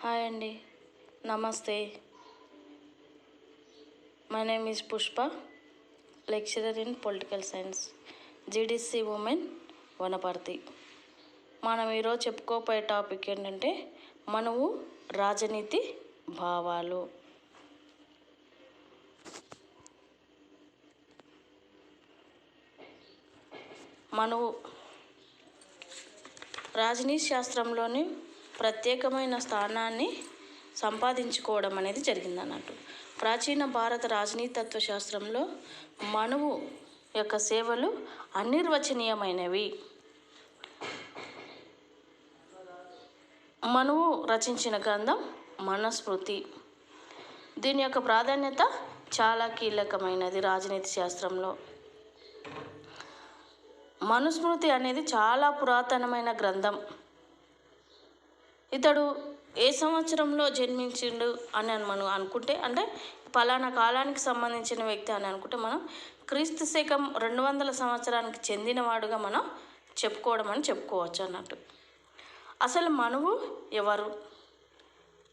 Hi అండి, నమస్తే. My name is Pushpa, lecturer in political science, GDC women Wanaparthy. మనం ఈరోజు చెప్పుకోపోయే టాపిక్ ఏంటంటే మనువు రాజనీతి భావాలు. మనువు రాజనీతి శాస్త్రంలోని ప్రత్యేకమైన స్థానాన్ని సంపాదించుకోవడం అనేది జరిగిందన్నట్టు. ప్రాచీన భారత రాజనీతి తత్వశాస్త్రంలో మనువు యొక్క సేవలు అనిర్వచనీయమైనవి. మనువు రచించిన గ్రంథం మనుస్మృతి. దీని యొక్క ప్రాధాన్యత చాలా కీలకమైనది రాజనీతి శాస్త్రంలో. మనుస్మృతి అనేది చాలా పురాతనమైన గ్రంథం. ఇతడు ఏ సంవత్సరంలో జన్మించిండు అని మనం అనుకుంటే, అంటే పలానా కాలానికి సంబంధించిన వ్యక్తి అని అనుకుంటే, మనం క్రీస్తు శకం 200 సంవత్సరానికి చెందినవాడుగా మనం చెప్పుకోవచ్చు అన్నట్టు. అసలు మనువు ఎవరు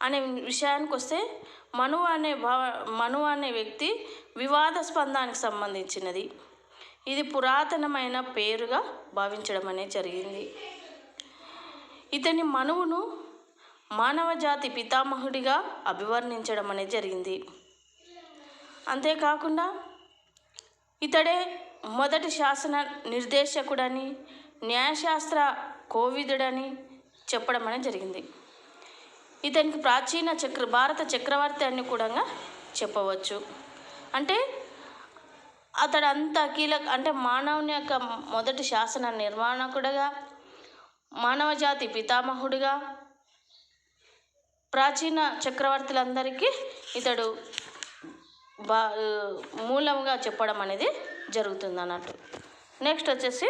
అనే విషయానికి వస్తే, మనువు అనే వ్యక్తి వివాదాస్పందానికి సంబంధించినది. ఇది పురాతనమైన పేరుగా భావించడం అనేది జరిగింది. ఇతని మనువును మానవ జాతి పితామహుడిగా అభివర్ణించడం అనేది జరిగింది. అంతేకాకుండా ఇతడే మొదటి శాసన నిర్దేశకుడని, న్యాయశాస్త్ర కోవిదుడని చెప్పడం అనేది జరిగింది. ఇతనికి ప్రాచీన భారత చక్రవర్తి అని కూడా చెప్పవచ్చు. అంటే అతడు అంత అంటే మానవుని యొక్క మొదటి శాసన నిర్మాణకుడుగా, మానవ జాతి పితామహుడిగా, ప్రాచీన చక్రవర్తులందరికీ ఇతడు మూలంగా చెప్పడం అనేది జరుగుతుంది అన్నట్టు. నెక్స్ట్ వచ్చేసి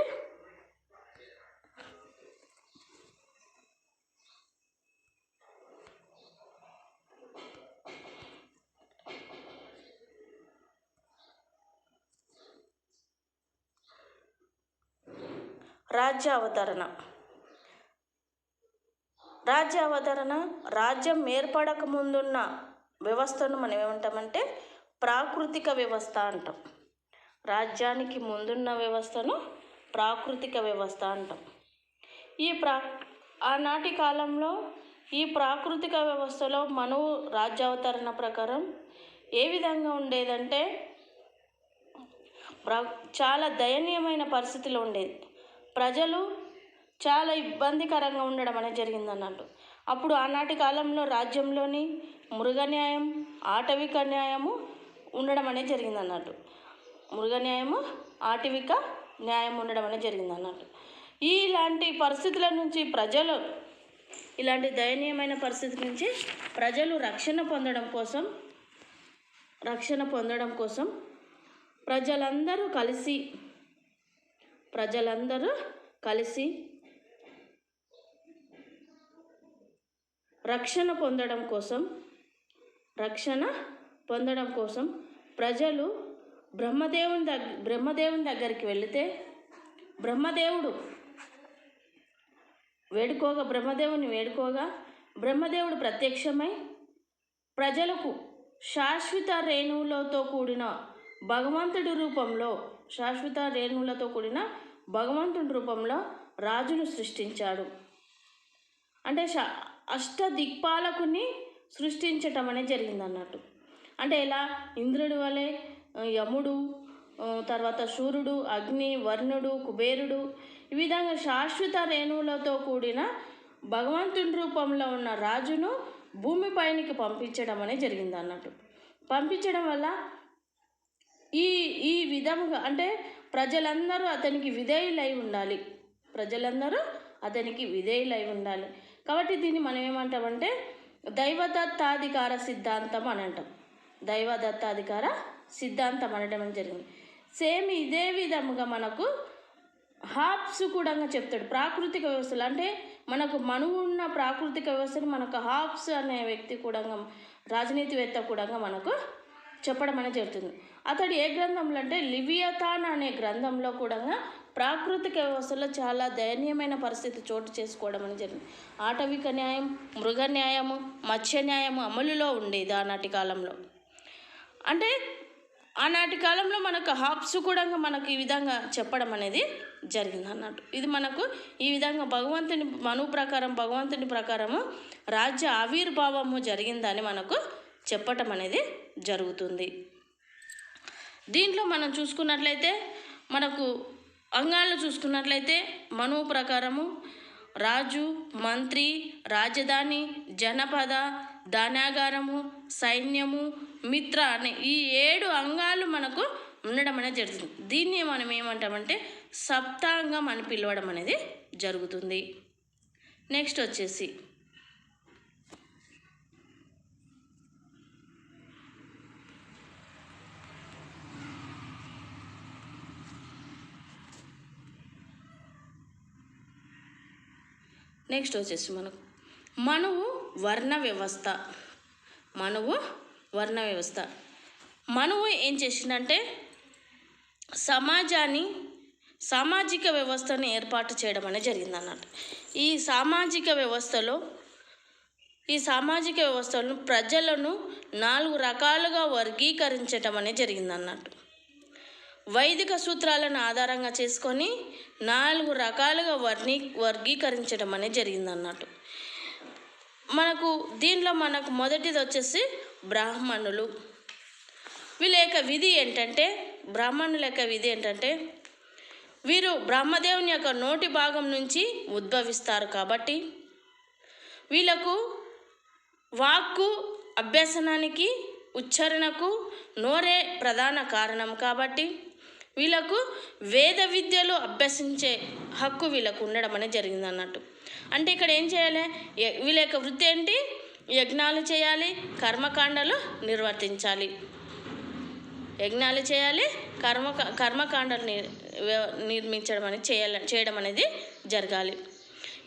రాజ్య అవతరణ. రాజ్యం ఏర్పడక ముందున్న వ్యవస్థను మనం ఏమంటామంటే ప్రాకృతిక వ్యవస్థ అంటాం. రాజ్యానికి ముందున్న వ్యవస్థను ప్రాకృతిక వ్యవస్థ అంటాం. ఆనాటి కాలంలో ఈ ప్రాకృతిక వ్యవస్థలో మనువు రాజ్యావతరణ ప్రకారం ఏ విధంగా ఉండేదంటే, చాలా దయనీయమైన పరిస్థితిలో ఉండేది. ప్రజలు చాలా ఇబ్బందికరంగా ఉండడం అనేది జరిగిందన్నట్టు. అప్పుడు ఆనాటి కాలంలో రాజ్యంలోని మృగన్యాయం, ఆటవిక న్యాయము ఉండడం అనేది జరిగిందన్నట్టు. మృగన్యాయము, ఆటవిక న్యాయం ఉండడం అనేది జరిగిందన్నట్టు. ఇలాంటి పరిస్థితుల నుంచి ఇలాంటి దయనీయమైన పరిస్థితి నుంచి ప్రజలు రక్షణ పొందడం కోసం ప్రజలందరూ కలిసి రక్షణ పొందడం కోసం ప్రజలు బ్రహ్మదేవుని దగ్గరికి వెళితే, బ్రహ్మదేవుని వేడుకోగా బ్రహ్మదేవుడు ప్రత్యక్షమై ప్రజలకు శాశ్వత రేణువులతో కూడిన భగవంతుడి రూపంలో రాజును సృష్టించాడు. అంటే అష్టదిక్పాలకుని సృష్టించటం అనేది జరిగిందన్నట్టు. అంటే ఇలా ఇంద్రుడి వలె యముడు, తర్వాత సూర్యుడు, అగ్ని, వర్ణుడు, కుబేరుడు, ఈ విధంగా శాశ్వత రేణువులతో కూడిన భగవంతుని రూపంలో ఉన్న రాజును భూమిపైనికి పంపించడం అనేది జరిగింది అన్నట్టు. పంపించడం వల్ల ఈ విధముగా అంటే ప్రజలందరూ అతనికి విధేయులై ఉండాలి. కాబట్టి దీన్ని మనం ఏమంటామంటే దైవదత్తాధికార సిద్ధాంతం అని అంటాం. దైవదత్తాధికార సిద్ధాంతం అనడం జరిగింది. సేమ్ ఇదే విధముగా మనకు హాబ్స్ కూడా చెప్తాడు. ప్రాకృతిక వ్యవస్థలు అంటే మనకు మనువు ఉన్న ప్రాకృతిక వ్యవస్థను మనకు హాబ్స్ అనే వ్యక్తి కూడా, రాజనీతివేత్త కూడా మనకు చెప్పడం అనేది జరుగుతుంది. అతడు ఏ గ్రంథంలో అంటే లివియథాన్ అనే గ్రంథంలో కూడా ప్రాకృతిక వ్యవస్థలో చాలా దయనీయమైన పరిస్థితి చోటు చేసుకోవడం అని జరిగింది. ఆటవిక న్యాయం, మృగ న్యాయము, మత్స్య న్యాయము అమలులో ఉండేది ఆనాటి కాలంలో. అంటే ఆనాటి కాలంలో మనకు హాబ్స్ కూడా మనకు ఈ విధంగా చెప్పడం అనేది జరిగింది అన్నట్టు. ఇది మనకు ఈ విధంగా భగవంతుని ప్రకారము రాజ్య ఆవిర్భావము జరిగిందని మనకు చెప్పటం అనేది జరుగుతుంది. దీంట్లో మనం చూసుకున్నట్లయితే మనకు అంగాలు చూసుకున్నట్లయితే మనువు ప్రకారము రాజు, మంత్రి, రాజధాని, జనపద, ధాన్యాగారము, సైన్యము, మిత్ర అనే ఈ 7 అంగాలు మనకు ఉండడం అనేది జరుగుతుంది. దీన్ని మనం ఏమంటామంటే సప్తాంగం అని పిలవడం అనేది జరుగుతుంది. నెక్స్ట్ వచ్చేసి మనకు మనువు వర్ణ వ్యవస్థ. మనువు ఏం చేసిందంటే సామాజిక వ్యవస్థను ఏర్పాటు చేయడం అనేది జరిగింది అన్నట్టు. ఈ సామాజిక వ్యవస్థలను ప్రజలను 4 రకాలుగా వర్గీకరించడం అనేది జరిగింది అన్నట్టు. వైదిక సూత్రాలను ఆధారంగా చేసుకొని 4 రకాలుగా వర్గీకరించడం అనేది జరిగింది అన్నట్టు. దీనిలో మనకు మొదటిది వచ్చేసి బ్రాహ్మణులు. వీళ్ళ యొక్క విధి ఏంటంటే వీరు బ్రహ్మదేవుని యొక్క నోటి భాగం నుంచి ఉద్భవిస్తారు కాబట్టి వీళ్ళకు వాక్కు అభ్యసనానికి, ఉచ్చారణకు నోరే ప్రధాన కారణం కాబట్టి వీళ్ళకు వేద విద్యలు అభ్యసించే హక్కు వీళ్ళకు ఉండడం అనేది జరిగింది అన్నట్టు. అంటే ఇక్కడ ఏం చేయాలి? వీళ్ళ యొక్క వృత్తి ఏంటి? యజ్ఞాలు చేయాలి, కర్మకాండలు నిర్వర్తించాలి. కర్మకాండలు చేయడం అనేది జరగాలి.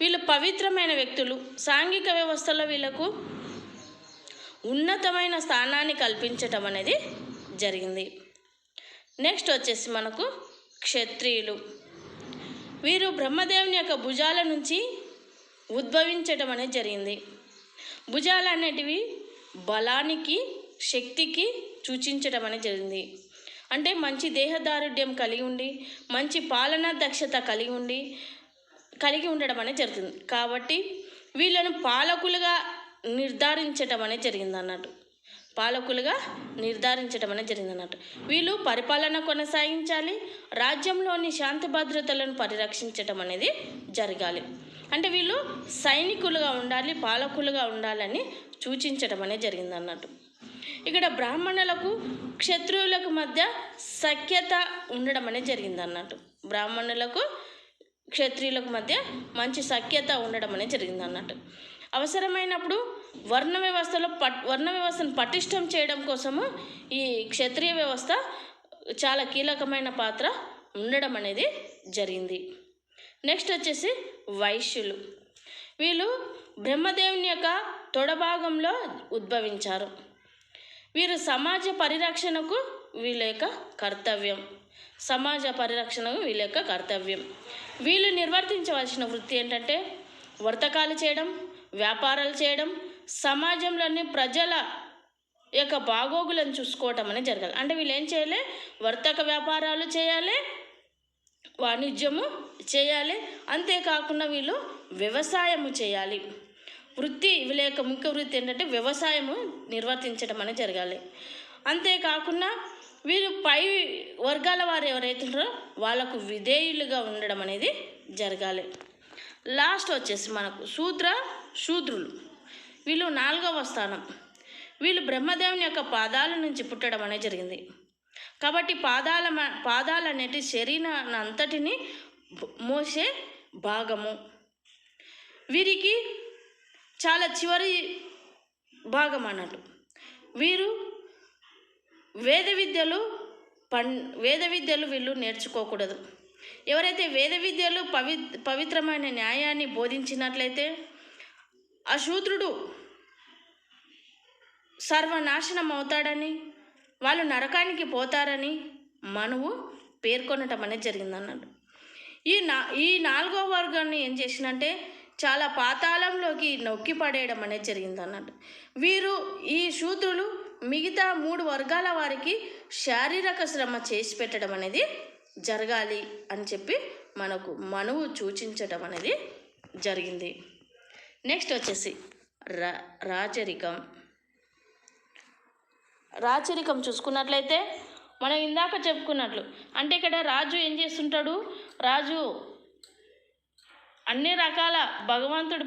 వీళ్ళు పవిత్రమైన వ్యక్తులు. సాంఘిక వ్యవస్థలో వీళ్ళకు ఉన్నతమైన స్థానాన్ని కల్పించటం అనేది జరిగింది. నెక్స్ట్ వచ్చేసి మనకు క్షత్రియులు. వీరు బ్రహ్మదేవుని యొక్క భుజాల నుంచి ఉద్భవించడం అనేది జరిగింది. భుజాలు అనేటివి బలానికి, శక్తికి సూచించడం అనేది జరిగింది. అంటే మంచి దేహదారుఢ్యం కలిగి ఉండి, మంచి పాలనా దక్షత కలిగి ఉండడం అనేది జరుగుతుంది. కాబట్టి వీళ్ళను పాలకులుగా నిర్ధారించడం అనేది జరిగింది అన్నట్టు. వీళ్ళు పరిపాలన కొనసాగించాలి, రాజ్యంలోని శాంతి భద్రతలను పరిరక్షించడం అనేది జరగాలి. అంటే వీళ్ళు సైనికులుగా ఉండాలి, పాలకులుగా ఉండాలని సూచించడం అనేది జరిగింది అన్నట్టు. ఇక్కడ బ్రాహ్మణులకు క్షత్రియులకు మధ్య సఖ్యత ఉండడం అనేది జరిగింది అన్నట్టు. బ్రాహ్మణులకు క్షత్రియులకు మధ్య మంచి సఖ్యత ఉండడం అనేది జరిగింది అన్నట్టు. అవసరమైనప్పుడు వర్ణ వ్యవస్థను పటిష్టం చేయడం కోసము ఈ క్షత్రియ వ్యవస్థ చాలా కీలకమైన పాత్ర ఉండడం అనేది జరిగింది. నెక్స్ట్ వచ్చేసి వైశ్యులు. వీళ్ళు బ్రహ్మదేవుని యొక్క తొడభాగంలో ఉద్భవించారు. వీరు సమాజ పరిరక్షణకు వీళ్ళ యొక్క కర్తవ్యం. వీళ్ళు నిర్వర్తించవలసిన వృత్తి ఏంటంటే వర్తకాలు చేయడం, వ్యాపారాలు చేయడం, సమాజంలోని ప్రజల యొక్క బాగోగులను చూసుకోవటం అనేది జరగాలి. అంటే వీళ్ళు ఏం చేయాలి? వర్తక వ్యాపారాలు చేయాలి, వాణిజ్యము చేయాలి, అంతేకాకుండా వీళ్ళు వ్యవసాయము చేయాలి. వీళ్ళ యొక్క ముఖ్య వృత్తి ఏంటంటే వ్యవసాయము నిర్వర్తించడం అనేది జరగాలి. అంతేకాకుండా వీరు పై వర్గాల వారు ఎవరైతే ఉంటారో వాళ్ళకు విధేయులుగా ఉండడం అనేది జరగాలి. లాస్ట్ వచ్చేసి మనకు శూద్రులు. వీళ్ళు 4వ స్థానం. వీళ్ళు బ్రహ్మదేవుని యొక్క పాదాల నుంచి పుట్టడం అనేది జరిగింది. కాబట్టి పాదాలు అనేటి శరీరాన్ని అంతటిని మోసే భాగము. వీరికి చాలా చివరి భాగం అన్నట్టు. వీరు వేద విద్యలు వీళ్ళు నేర్చుకోకూడదు. ఎవరైతే వేద విద్యలు పవిత్రమైన న్యాయాన్ని బోధించినట్లయితే ఆ శూద్రుడు సర్వనాశనం అవుతాడని, వాళ్ళు నరకానికి పోతారని మనువు పేర్కొనటం అనేది జరిగిందన్నాడు. ఈ నాలుగో వర్గాన్ని ఏం చేసిందంటే చాలా పాతాళంలోకి నొక్కి పడేయడం అనేది జరిగింది అన్నట్టు. వీరు ఈ శూద్రులు మిగతా 3 వర్గాల వారికి శారీరక శ్రమ చేసి పెట్టడం అనేది జరగాలి అని చెప్పి మనకు మనువు సూచించడం అనేది జరిగింది. నెక్స్ట్ వచ్చేసి రాచరికం చూసుకున్నట్లయితే మనం ఇందాక చెప్పుకున్నట్లు అంటే ఇక్కడ రాజు ఏం చేస్తుంటాడు, రాజు అన్ని రకాల భగవంతుడి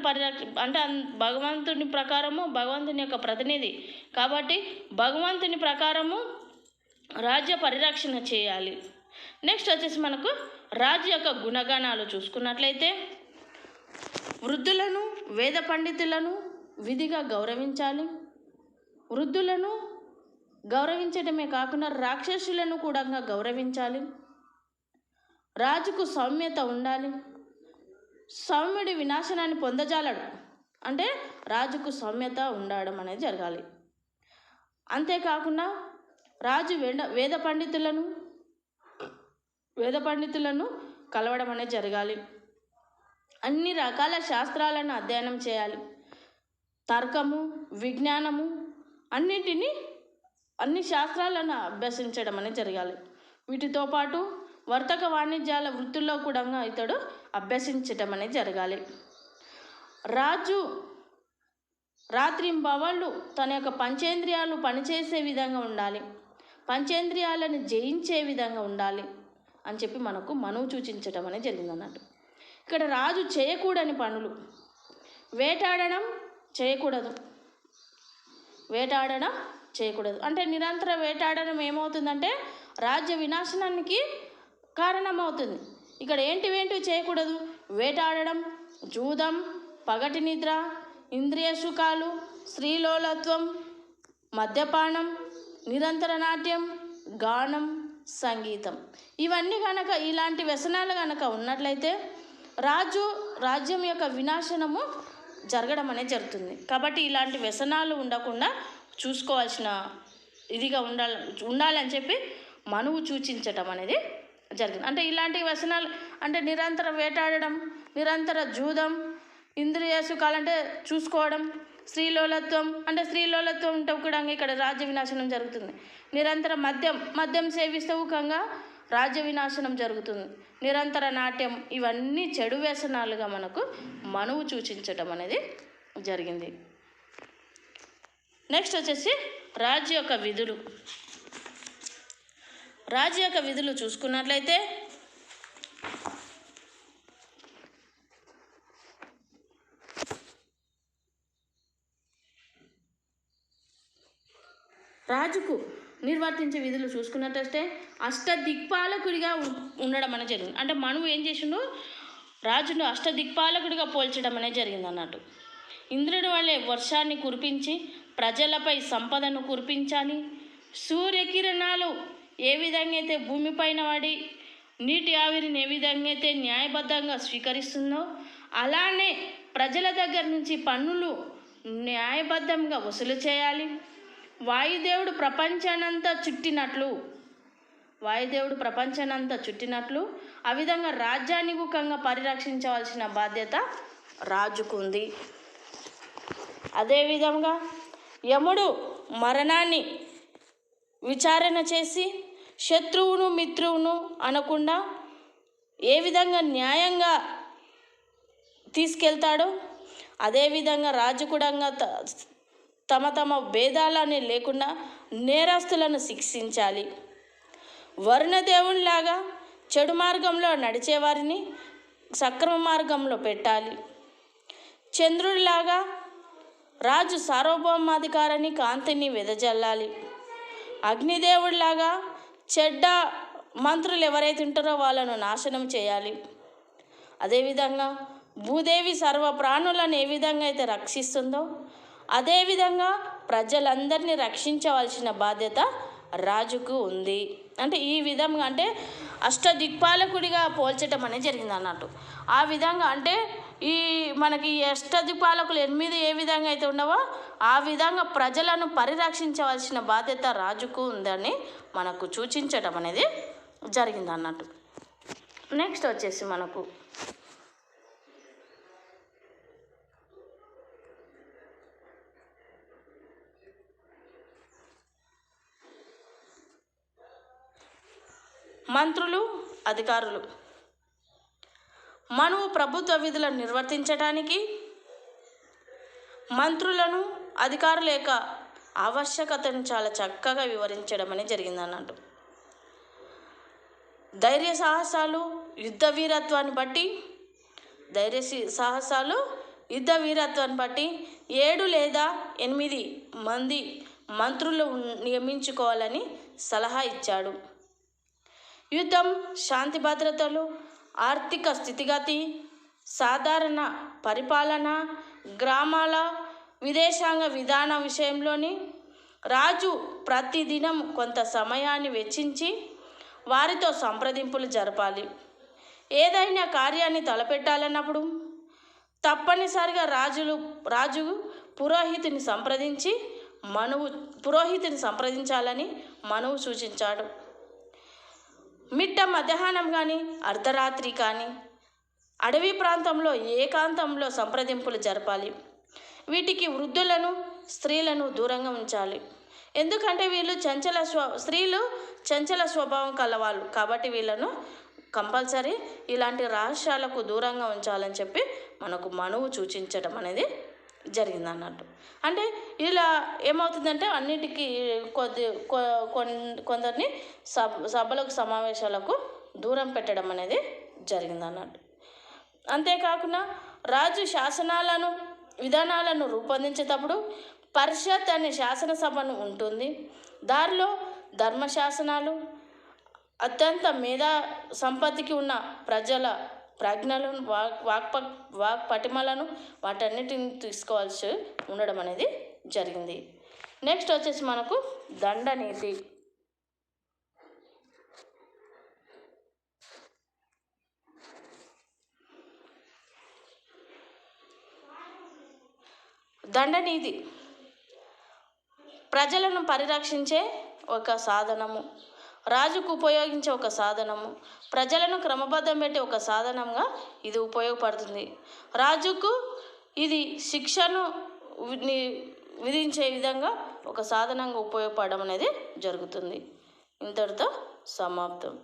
అంటే భగవంతుని ప్రకారము భగవంతుని యొక్క ప్రతినిధి కాబట్టి భగవంతుని ప్రకారము రాజ్య పరిరక్షణ చేయాలి. నెక్స్ట్ వచ్చేసి మనకు రాజు యొక్క గుణగణాలు చూసుకున్నట్లయితే వృద్ధులను వేద పండితులను విధిగా గౌరవించాలి. వృద్ధులను గౌరవించడమే కాకుండా రాక్షసులను కూడా గౌరవించాలి. రాజుకు సౌమ్యత ఉండాలి. సౌమ్యుడి వినాశనాన్ని పొందజాలడు అంటే రాజుకు సౌమ్యత ఉండడం అనేది జరగాలి. అంతేకాకుండా రాజు వేద పండితులను కలవడం అనేది జరగాలి. అన్ని రకాల శాస్త్రాలను అధ్యయనం చేయాలి. తర్కము విజ్ఞానము అన్ని శాస్త్రాలను అభ్యసించడం అనేది జరగాలి. వీటితో పాటు వర్తక వాణిజ్యాల వృత్తుల్లో కూడా ఇతడు అభ్యసించటం అనేది జరగాలి. రాజు రాత్రింబవళ్ళు తన యొక్క పంచేంద్రియాలు పనిచేసే విధంగా ఉండాలి. పంచేంద్రియాలను జయించే విధంగా ఉండాలి అని చెప్పి మనకు మనువు సూచించటం అనేది జరిగింది అన్నట్టు. ఇక్కడ రాజు చేయకూడని పనులు వేటాడడం చేయకూడదు. అంటే నిరంతర వేటాడడం ఏమవుతుందంటే రాజ్య వినాశనానికి కారణమవుతుంది. ఇక్కడ ఏంటివేంటివి చేయకూడదు, వేటాడడం, జూదం, పగటి నిద్ర, ఇంద్రియ సుఖాలు, స్త్రీలోలత్వం, మద్యపానం, నిరంతర నాట్యం, గానం, సంగీతం ఇవన్నీ కనుక ఇలాంటి వ్యసనాలు కనుక ఉన్నట్లయితే రాజ్యం యొక్క వినాశనము జరగడం అనేది జరుగుతుంది. కాబట్టి ఇలాంటి వ్యసనాలు ఉండకుండా చూసుకోవాల్సిన ఇదిగా ఉండాలని చెప్పి మనువు సూచించటం అనేది జరిగింది. అంటే ఇలాంటి వ్యసనాలు అంటే నిరంతర వేటాడడం, నిరంతర జూదం, ఇంద్రియ సుఖాలంటే చూసుకోవడం, స్త్రీలోలత్వం అంటే స్త్రీలోలత్వం ఉంటే కూడా ఇక్కడ రాజ్య వినాశనం జరుగుతుంది. నిరంతర మద్యం సేవిస్తే ఊకంగా రాజ్య వినాశనం జరుగుతుంది. నిరంతర నాట్యం ఇవన్నీ చెడు వ్యసనాలుగా మనకు మనువు సూచించటం అనేది జరిగింది. నెక్స్ట్ వచ్చేసి రాజు యొక్క విధులు చూసుకున్నట్లయితే రాజుకు నిర్వర్తించే విధులు చూసుకున్నట్లయితే అష్టదిక్పాలకుడిగా ఉండడం అనేది జరిగింది. అంటే మనువు ఏం చేసిండు, రాజును అష్టదిక్పాలకుడిగా పోల్చడం అనేది జరిగింది అన్నట్టు. ఇంద్రుడి వల్లే వర్షాన్ని కురిపించి ప్రజలపై సంపదను కురిపించాలి. సూర్యకిరణాలు ఏ విధంగా అయితే భూమిపైన పడి నీటి ఆవిరిని ఏ విధంగా అయితే న్యాయబద్ధంగా స్వీకరిస్తుందో అలానే ప్రజల దగ్గర నుంచి పన్నులు న్యాయబద్ధంగా వసూలు చేయాలి. వాయుదేవుడు ప్రపంచానంతా చుట్టినట్లు ఆ విధంగా రాజ్యాన్ని ముఖంగా పరిరక్షించవలసిన బాధ్యత రాజుకు ఉంది. అదేవిధంగా యముడు మరణాన్ని విచారణ చేసి శత్రువును మిత్రువును అనకుండా ఏ విధంగా న్యాయంగా తీసుకెళ్తాడో అదేవిధంగా రాజు కూడా తమ భేదాలని లేకుండా నేరస్తులను శిక్షించాలి. వరుణదేవునిలాగా చెడు మార్గంలో నడిచేవారిని సక్రమ మార్గంలో పెట్టాలి. చంద్రుడిలాగా రాజు సార్వభౌమాధికారాన్ని కాంతిని వెదజల్లాలి. అగ్నిదేవుడిలాగా చెడ్డ మంత్రులు ఎవరైతే ఉంటారో వాళ్ళను నాశనం చేయాలి. అదేవిధంగా భూదేవి సర్వ ప్రాణులను ఏ విధంగా అయితే రక్షిస్తుందో అదేవిధంగా ప్రజలందరినీ రక్షించవలసిన బాధ్యత రాజుకు ఉంది. అంటే ఈ విధంగా అంటే అష్టదిక్పాలకుడిగా పోల్చటం అనేది జరిగింది అన్నట్టు. ఆ విధంగా అంటే మనకి అష్టదిక్పాలకులు 8 ఏ విధంగా అయితే ఉండవో ఆ విధంగా ప్రజలను పరిరక్షించవలసిన బాధ్యత రాజుకు ఉందని మనకు సూచించటం అనేది జరిగింది అన్నట్టు. నెక్స్ట్ వచ్చేసి మనకు మంత్రులు, అధికారులు. మనువు ప్రభుత్వ విధులను నిర్వర్తించడానికి మంత్రులను, అధికారుల యొక్క ఆవశ్యకతను చాలా చక్కగా వివరించడం అనేది జరిగిందన్నట్టు. ధైర్య సాహసాలు, యుద్ధ వీరత్వాన్ని బట్టి 7 లేదా 8 మంది మంత్రులు నియమించుకోవాలని సలహా ఇచ్చాడు. యుద్ధం, శాంతి భద్రతలు, ఆర్థిక స్థితిగతి, సాధారణ పరిపాలన, గ్రామాల విదేశాంగ విధానం విషయంలోని రాజు ప్రతిదినం కొంత సమయాన్ని వెచ్చించి వారితో సంప్రదింపులు జరపాలి. ఏదైనా కార్యాన్ని తలపెట్టాలన్నప్పుడు తప్పనిసరిగా రాజు పురోహితుని సంప్రదించాలని మనువు సూచించాడు. మిట్ట మధ్యాహ్నం కానీ, అర్ధరాత్రి కానీ అడవి ప్రాంతంలో ఏకాంతంలో సంప్రదింపులు జరపాలి. వీటికి వృద్ధులను, స్త్రీలను దూరంగా ఉంచాలి. ఎందుకంటే స్త్రీలు చంచల స్వభావం కలవాళ్ళు కాబట్టి వీళ్ళను కంపల్సరీ ఇలాంటి రహస్యాలకు దూరంగా ఉంచాలని చెప్పి మనకు మనువు సూచించడం అనేది జరిగిందన్నట్టు. అంటే ఇలా ఏమవుతుందంటే అన్నిటికీ కొందరిని సభలకు, సమావేశాలకు దూరం పెట్టడం అనేది జరిగిందన్నట్టు. అంతేకాకుండా రాజు శాసనాలను, విధానాలను రూపొందించేటప్పుడు పరిషత్ అనే శాసనసభను ఉంటుంది. దారిలో ధర్మశాసనాలు, అత్యంత మేధా సంపత్తికి ఉన్న ప్రజల ప్రజ్ఞలను, వాక్పటిమలను వాటన్నిటిని తీసుకోవాల్సి ఉండడం అనేది జరిగింది. నెక్స్ట్ వచ్చేసి మనకు దండనీతి. దండనీతి ప్రజలను పరిరక్షించే ఒక సాధనము, రాజుకు ఉపయోగించే ఒక సాధనము, ప్రజలను క్రమబద్ధం పెట్టే ఒక సాధనంగా ఇది ఉపయోగపడుతుంది. రాజుకు ఇది శిక్షను విధించే విధంగా ఒక సాధనంగా ఉపయోగపడడం అనేది జరుగుతుంది. ఇంతటితో సమాప్తం.